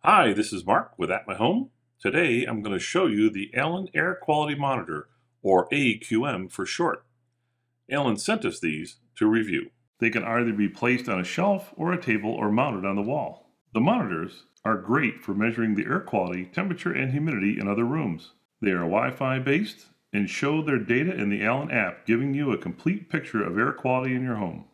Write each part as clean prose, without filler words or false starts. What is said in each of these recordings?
Hi, this is Mark with At My Home. Today I'm going to show you the Allen Air Quality Monitor, or AQM for short. Allen sent us these to review. They can either be placed on a shelf or a table or mounted on the wall. The monitors are great for measuring the air quality, temperature, and humidity in other rooms. They are Wi-Fi based and show their data in the Allen app, giving you a complete picture of air quality in your home,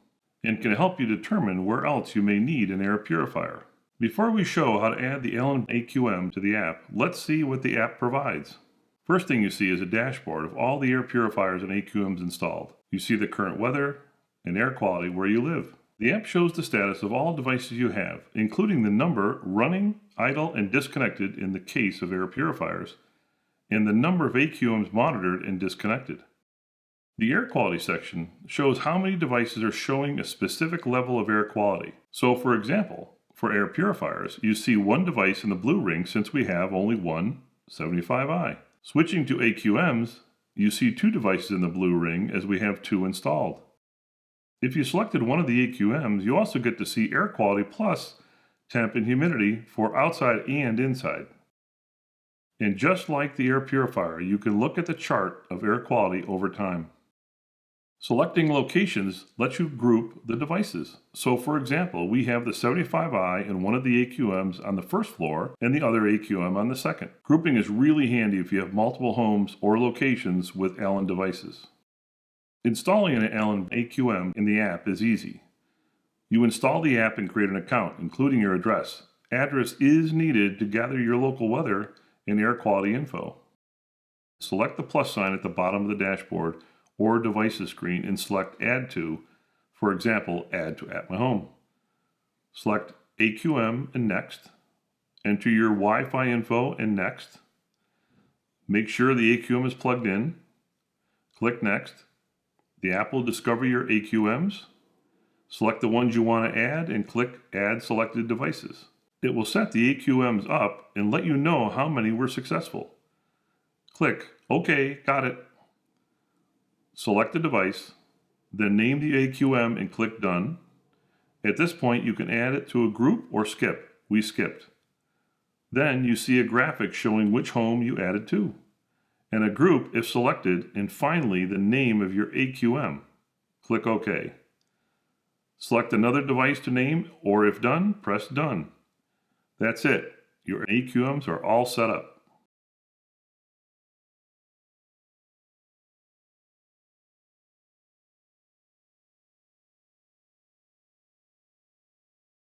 and can help you determine where else you may need an air purifier. Before we show how to add the Allen Aqm to the app, let's see what the app provides. First thing you see is a dashboard of all the air purifiers and AQMs installed. You see the current weather and air quality where you live. The app shows the status of all devices you have, including the number running, idle, and disconnected in the case of air purifiers, and the number of AQMs monitored and disconnected. The air quality section shows how many devices are showing a specific level of air quality. So for example, for air purifiers, you see one device in the blue ring since we have only one 75i. Switching to AQMs, you see two devices in the blue ring as we have two installed. If you selected one of the AQMs, you also get to see air quality plus temp and humidity for outside and inside. And just like the air purifier, you can look at the chart of air quality over time. Selecting locations lets you group the devices. So for example, we have the 75i and one of the AQMs on the first floor and the other AQM on the second. Grouping is really handy if you have multiple homes or locations with Allen devices. Installing an Allen Aqm in the app is easy. You install the app and create an account, including your address. Address is needed to gather your local weather and air quality info. Select the plus sign at the bottom of the dashboard or devices screen and select Add to, for example, Add to At My Home. Select AQM and Next. Enter your Wi-Fi info and Next. Make sure the AQM is plugged in. Click Next. The app will discover your AQMs. Select the ones you want to add and click Add Selected Devices. It will set the AQMs up and let you know how many were successful. Click OK, got it. Select the device, then name the AQM and click Done. At this point, you can add it to a group or skip. We skipped. Then you see a graphic showing which home you added to, and a group if selected, and finally the name of your AQM. Click OK. Select another device to name, or if done, press Done. That's it. Your AQMs are all set up.